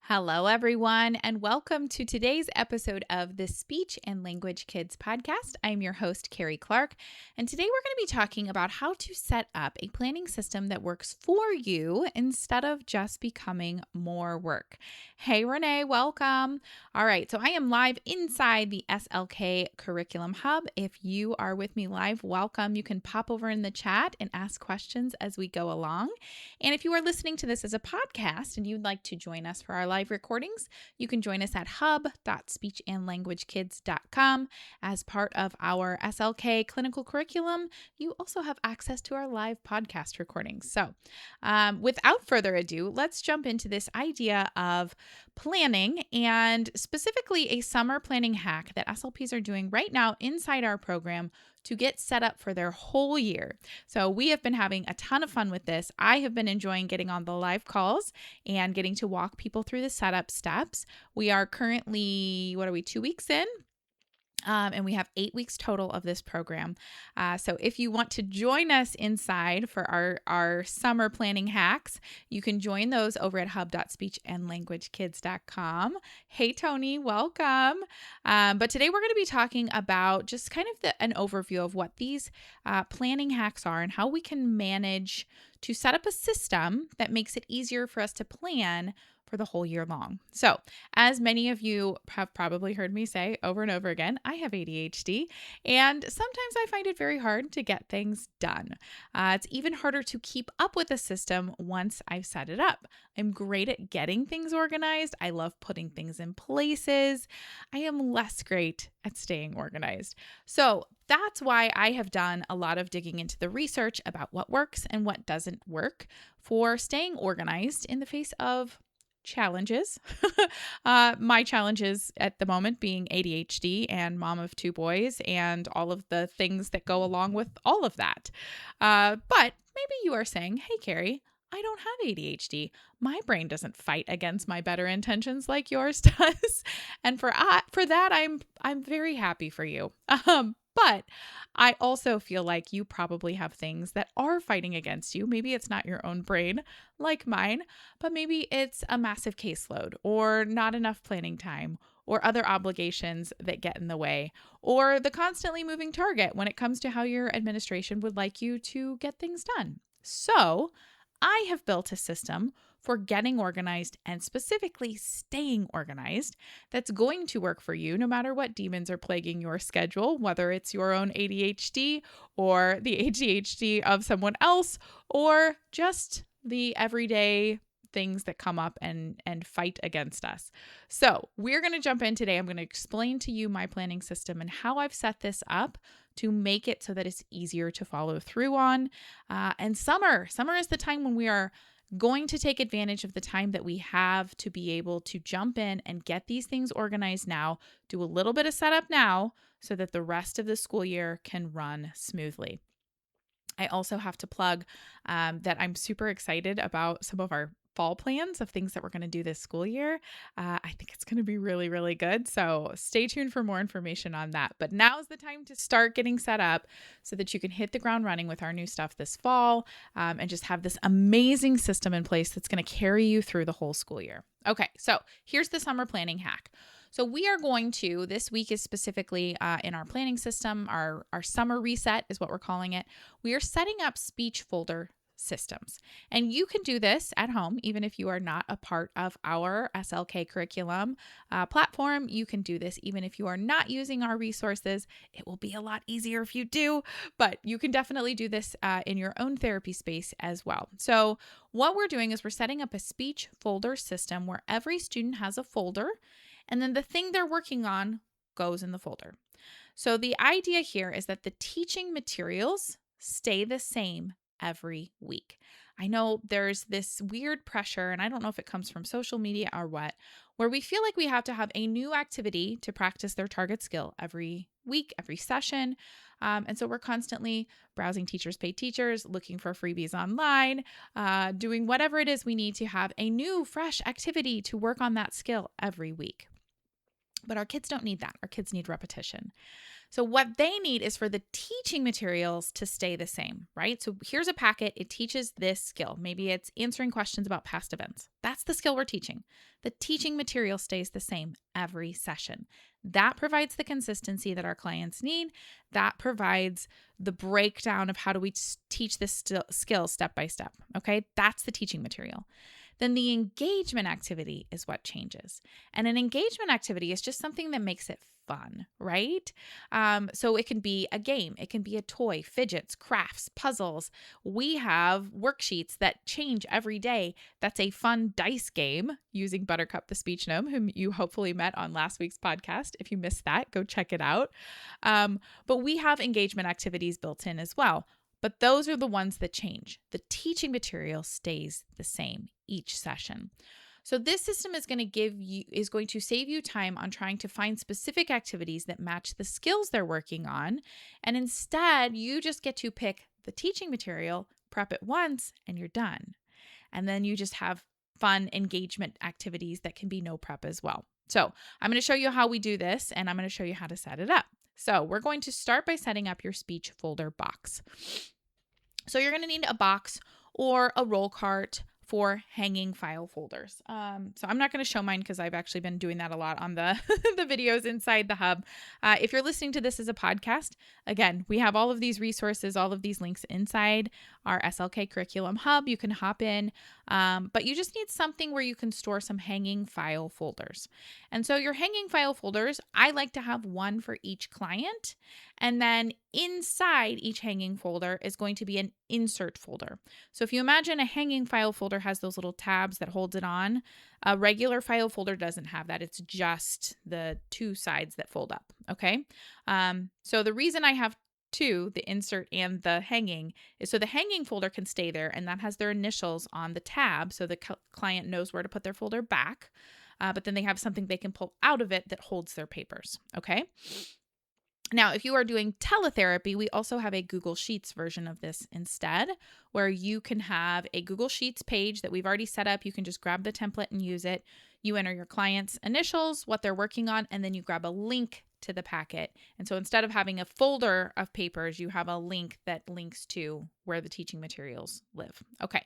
Hello, everyone, and welcome to today's episode of the Speech and Language Kids podcast. I'm your host, Carrie Clark, and today we're going to be talking about how to set up a planning system that works for you instead of just becoming more work. Hey, Renee, welcome. All right, so I am live inside the SLK Curriculum Hub. If you are with me live, welcome. You can pop over in the chat and ask questions as we go along. And if you are listening to this as a podcast and you'd like to join us for our live recordings, you can join us at hub.speechandlanguagekids.com. As part of our SLK clinical curriculum, you also have access to our live podcast recordings. So without further ado, let's jump into this idea of planning and specifically a summer planning hack that SLPs are doing right now inside our program to get set up for their whole year. So we have been having a ton of fun with this. I have been enjoying getting on the live calls and getting to walk people through the setup steps. We are currently, 2 weeks in? And we have 8 weeks total of this program. So if you want to join us inside for our summer planning hacks, you can join those over at hub.speechandlanguagekids.com. Hey, Tony, welcome. But today we're going to be talking about just kind of an overview of what these planning hacks are and how we can manage to set up a system that makes it easier for us to plan for the whole year long. So, as many of you have probably heard me say over and over again, I have ADHD, and sometimes I find it very hard to get things done. It's even harder to keep up with a system once I've set it up. I'm great at getting things organized. I love putting things in places. I am less great at staying organized. So, that's why I have done a lot of digging into the research about what works and what doesn't work for staying organized in the face of challenges. My challenges at the moment being ADHD and mom of 2 boys and all of the things that go along with all of that. But maybe you are saying, hey, Carrie, I don't have ADHD. My brain doesn't fight against my better intentions like yours does. And for that, I'm very happy for you. But I also feel like you probably have things that are fighting against you. Maybe it's not your own brain like mine, but maybe it's a massive caseload or not enough planning time or other obligations that get in the way or the constantly moving target when it comes to how your administration would like you to get things done. So I have built a system for getting organized and specifically staying organized that's going to work for you no matter what demons are plaguing your schedule, whether it's your own ADHD or the ADHD of someone else or just the everyday things that come up and fight against us. So we're going to jump in today. I'm going to explain to you my planning system and how I've set this up to make it so that it's easier to follow through on. And summer is the time when we are going to take advantage of the time that we have to be able to jump in and get these things organized now, do a little bit of setup now so that the rest of the school year can run smoothly. I also have to plug that I'm super excited about some of our fall plans of things that we're going to do this school year. I think it's going to be really, really good. So stay tuned for more information on that. But now's the time to start getting set up so that you can hit the ground running with our new stuff this fall and just have this amazing system in place that's going to carry you through the whole school year. Okay, so here's the summer planning hack. So we are going to, this week is specifically in our planning system, our summer reset is what we're calling it. We are setting up speech folder systems. And you can do this at home, even if you are not a part of our SLK curriculum platform. You can do this even if you are not using our resources. It will be a lot easier if you do, but you can definitely do this in your own therapy space as well. So what we're doing is we're setting up a speech folder system where every student has a folder, and then the thing they're working on goes in the folder. So the idea here is that the teaching materials stay the same every week. I know there's this weird pressure, and I don't know if it comes from social media or what, where we feel like we have to have a new activity to practice their target skill every week, every session. And so we're constantly browsing Teachers Pay Teachers, looking for freebies online, doing whatever it is we need to have a new, fresh activity to work on that skill every week. But our kids don't need that. Our kids need repetition. So what they need is for the teaching materials to stay the same, right? So here's a packet. It teaches this skill. Maybe it's answering questions about past events. That's the skill we're teaching. The teaching material stays the same every session. That provides the consistency that our clients need. That provides the breakdown of how do we teach this skill step by step, okay? That's the teaching material. Then the engagement activity is what changes. And an engagement activity is just something that makes it fun, right? So it can be a game, it can be a toy, fidgets, crafts, puzzles. We have worksheets that change every day. That's a fun dice game using Buttercup the speech gnome, whom you hopefully met on last week's podcast. If you missed that, go check it out. But we have engagement activities built in as well. But those are the ones that change. The teaching material stays the same each session. So this system is going to save you time on trying to find specific activities that match the skills they're working on. And instead, you just get to pick the teaching material, prep it once, and you're done. And then you just have fun engagement activities that can be no prep as well. So I'm going to show you how we do this, and I'm going to show you how to set it up. So we're going to start by setting up your speech folder box. So you're going to need a box or a roll cart for hanging file folders. So I'm not going to show mine because I've actually been doing that a lot on the, the videos inside the hub. If you're listening to this as a podcast, again, we have all of these resources, all of these links inside our SLK curriculum hub. You can hop in, but you just need something where you can store some hanging file folders. And so your hanging file folders, I like to have one for each client. And then inside each hanging folder is going to be an insert folder. So if you imagine a hanging file folder has those little tabs that holds it on, a regular file folder doesn't have that. It's just the two sides that fold up, okay? So the reason I have two, the insert and the hanging, is so the hanging folder can stay there, and that has their initials on the tab so the client knows where to put their folder back, but then they have something they can pull out of it that holds their papers, okay? Now, if you are doing teletherapy, we also have a Google Sheets version of this instead, where you can have a Google Sheets page that we've already set up. You can just grab the template and use it. You enter your client's initials, what they're working on, and then you grab a link to the packet. And so instead of having a folder of papers, you have a link that links to where the teaching materials live. Okay.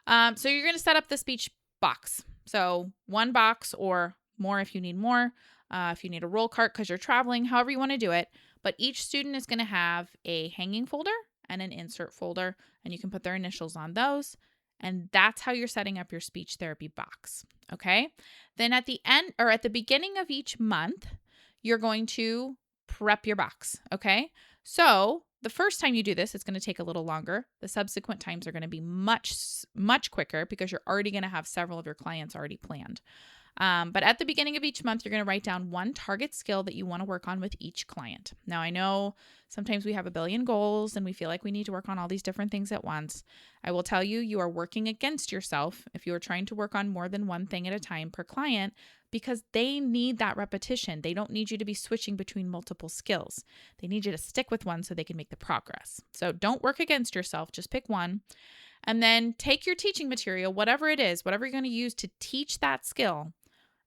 So you're going to set up the speech box. So one box or more if you need more. If you need a roll cart because you're traveling, however you want to do it. But each student is going to have a hanging folder and an insert folder, and you can put their initials on those. And that's how you're setting up your speech therapy box. Okay. Then at the end or at the beginning of each month, you're going to prep your box. Okay. So the first time you do this, it's going to take a little longer. The subsequent times are going to be much, much quicker because you're already going to have several of your clients already planned. But at the beginning of each month, you're going to write down one target skill that you want to work on with each client. Now, I know sometimes we have a billion goals and we feel like we need to work on all these different things at once. I will tell you, you are working against yourself if you are trying to work on more than one thing at a time per client because they need that repetition. They don't need you to be switching between multiple skills. They need you to stick with one so they can make the progress. So don't work against yourself. Just pick one. And then take your teaching material, whatever it is, whatever you're going to use to teach that skill,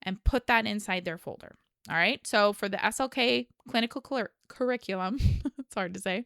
and put that inside their folder. All right. So for the SLK clinical curriculum, it's hard to say,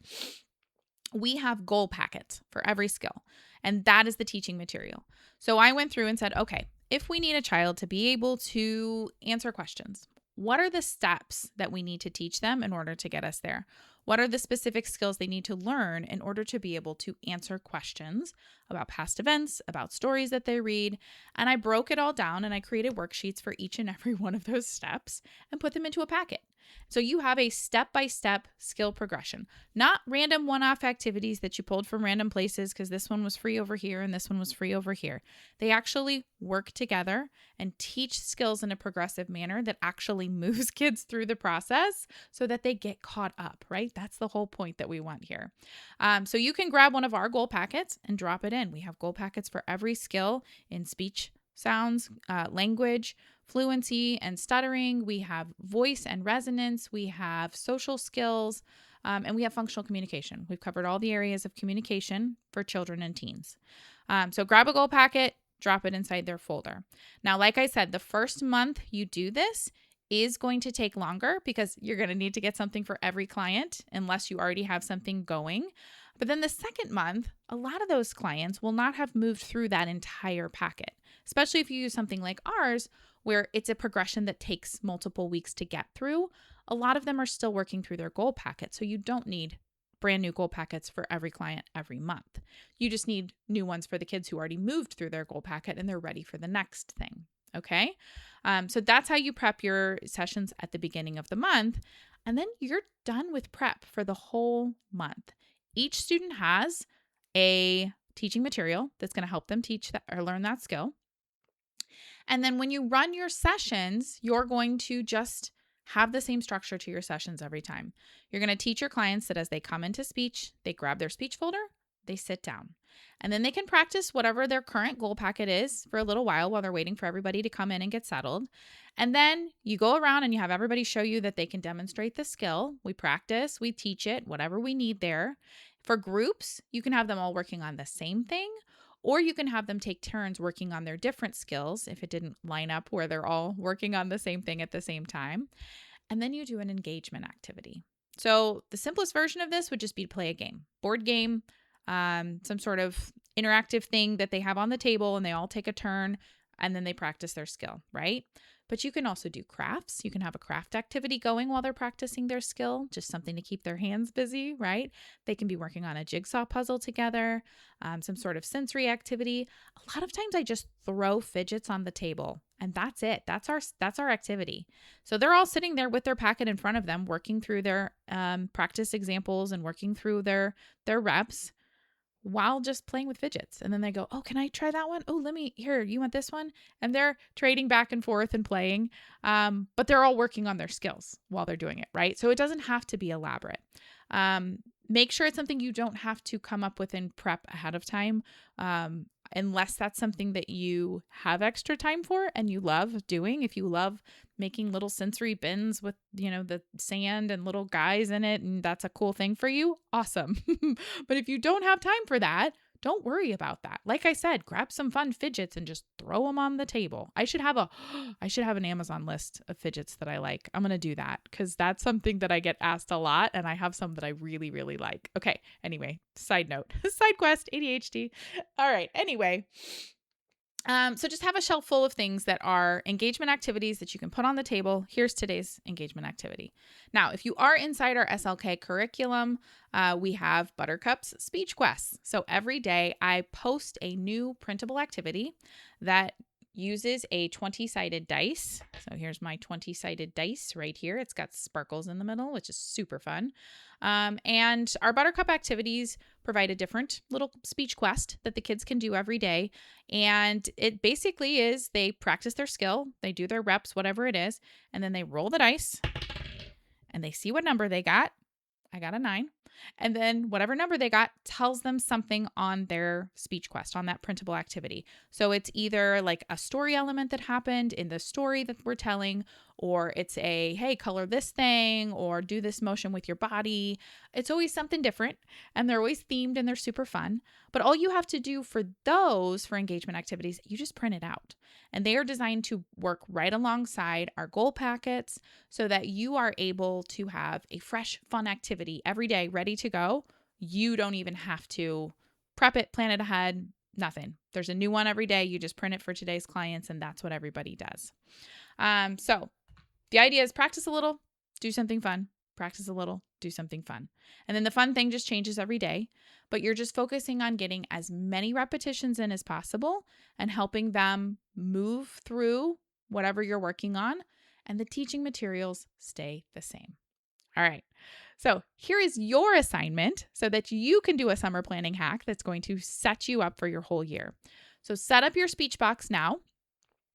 we have goal packets for every skill, and that is the teaching material. So I went through and said, okay, if we need a child to be able to answer questions, what are the steps that we need to teach them in order to get us there? What are the specific skills they need to learn in order to be able to answer questions about past events, about stories that they read? And I broke it all down and I created worksheets for each and every one of those steps and put them into a packet. So you have a step-by-step skill progression, not random one-off activities that you pulled from random places because this one was free over here and this one was free over here. They actually work together and teach skills in a progressive manner that actually moves kids through the process so that they get caught up, right? That's the whole point that we want here. So you can grab one of our goal packets and drop it in. We have goal packets for every skill in speech, sounds, language, fluency and stuttering. We have voice and resonance. We have social skills, and we have functional communication. We've covered all the areas of communication for children and teens. So grab a goal packet, drop it inside their folder. Now, like I said, the first month you do this, is going to take longer because you're going to need to get something for every client unless you already have something going. But then the second month, a lot of those clients will not have moved through that entire packet, especially if you use something like ours, where it's a progression that takes multiple weeks to get through. A lot of them are still working through their goal packet. So you don't need brand new goal packets for every client every month. You just need new ones for the kids who already moved through their goal packet and they're ready for the next thing. Okay. So that's how you prep your sessions at the beginning of the month. And then you're done with prep for the whole month. Each student has a teaching material that's going to help them teach that or learn that skill. And then when you run your sessions, you're going to just have the same structure to your sessions every time. You're going to teach your clients that as they come into speech, they grab their speech folder, they sit down, and then they can practice whatever their current goal packet is for a little while they're waiting for everybody to come in and get settled. And then you go around and you have everybody show you that they can demonstrate the skill. We practice, we teach it, whatever we need there. For groups, you can have them all working on the same thing, or you can have them take turns working on their different skills if it didn't line up where they're all working on the same thing at the same time. And then you do an engagement activity. So the simplest version of this would just be to play a game, board game, some sort of interactive thing that they have on the table and they all take a turn and then they practice their skill, right? But you can also do crafts. You can have a craft activity going while they're practicing their skill, just something to keep their hands busy, right? They can be working on a jigsaw puzzle together, some sort of sensory activity. A lot of times I just throw fidgets on the table and that's it. That's our activity. So they're all sitting there with their packet in front of them, working through their practice examples and working through their reps, while just playing with fidgets. And then they go, oh, can I try that one? Oh, here, you want this one? And they're trading back and forth and playing. But they're all working on their skills while they're doing it, right? So it doesn't have to be elaborate. Make sure it's something you don't have to come up with in prep ahead of time. Unless that's something that you have extra time for and you love doing. If you love making little sensory bins with, the sand and little guys in it, and that's a cool thing for you, awesome. But if you don't have time for that, don't worry about that. Like I said, grab some fun fidgets and just throw them on the table. I should have an Amazon list of fidgets that I like. I'm going to do that because that's something that I get asked a lot and I have some that I really, really like. Okay. Anyway, side note, side quest, ADHD. All right. Anyway. So just have a shelf full of things that are engagement activities that you can put on the table. Here's today's engagement activity. Now, if you are inside our SLK curriculum, we have Buttercup's speech quests. So every day I post a new printable activity that uses a 20-sided dice. So here's my 20-sided dice right here. It's got sparkles in the middle, which is super fun. And our Buttercup activities provide a different little speech quest that the kids can do every day. And it basically is they practice their skill, they do their reps, whatever it is, and then they roll the dice and they see what number they got. I got a 9. And then whatever number they got tells them something on their speech quest, on that printable activity. So it's either like a story element that happened in the story that we're telling, or it's hey, color this thing, or do this motion with your body. It's always something different, and they're always themed and they're super fun. But all you have to do for engagement activities, you just print it out. And they are designed to work right alongside our goal packets so that you are able to have a fresh, fun activity every day ready to go. You don't even have to prep it, plan it ahead, nothing. There's a new one every day. You just print it for today's clients, and that's what everybody does. So the idea is practice a little, do something fun. Practice a little, do something fun. And then the fun thing just changes every day, but you're just focusing on getting as many repetitions in as possible and helping them move through whatever you're working on, and the teaching materials stay the same. All right. So here is your assignment so that you can do a summer planning hack that's going to set you up for your whole year. So set up your speech box now.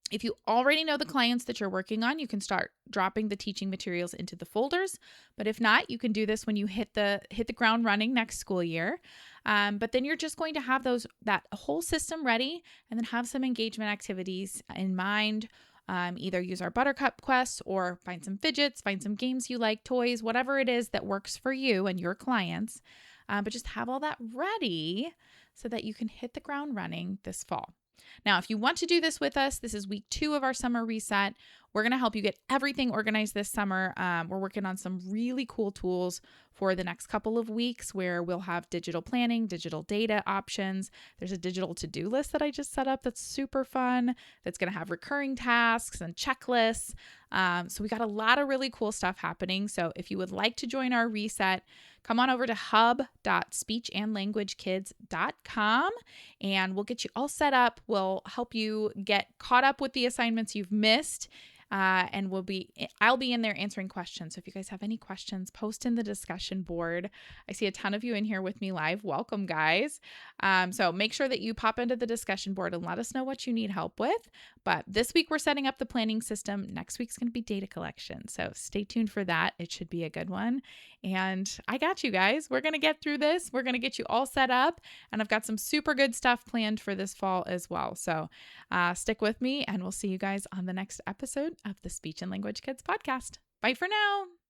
If you already know the clients that you're working on, you can start dropping the teaching materials into the folders. But if not, you can do this when you hit the ground running next school year. But then you're just going to have that whole system ready, and then have some engagement activities in mind. Either use our Buttercup quests or find some fidgets, find some games you like, toys, whatever it is that works for you and your clients. But just have all that ready so that you can hit the ground running this fall. Now, if you want to do this with us, this is week 2 of our summer reset. We're going to help you get everything organized this summer. We're working on some really cool tools for the next couple of weeks where we'll have digital planning, digital data options. There's a digital to-do list that I just set up that's super fun, that's going to have recurring tasks and checklists. So we got a lot of really cool stuff happening. So if you would like to join our reset, come on over to hub.speechandlanguagekids.com and we'll get you all set up. We'll help you get caught up with the assignments you've missed. And I'll be in there answering questions. So if you guys have any questions, post in the discussion board. I see a ton of you in here with me live. Welcome, guys. So make sure that you pop into the discussion board and let us know what you need help with. But this week we're setting up the planning system. Next week's going to be data collection. So stay tuned for that. It should be a good one. And I got you guys. We're going to get through this. We're going to get you all set up. And I've got some super good stuff planned for this fall as well. So stick with me and we'll see you guys on the next episode of the Speech and Language Kids podcast. Bye for now.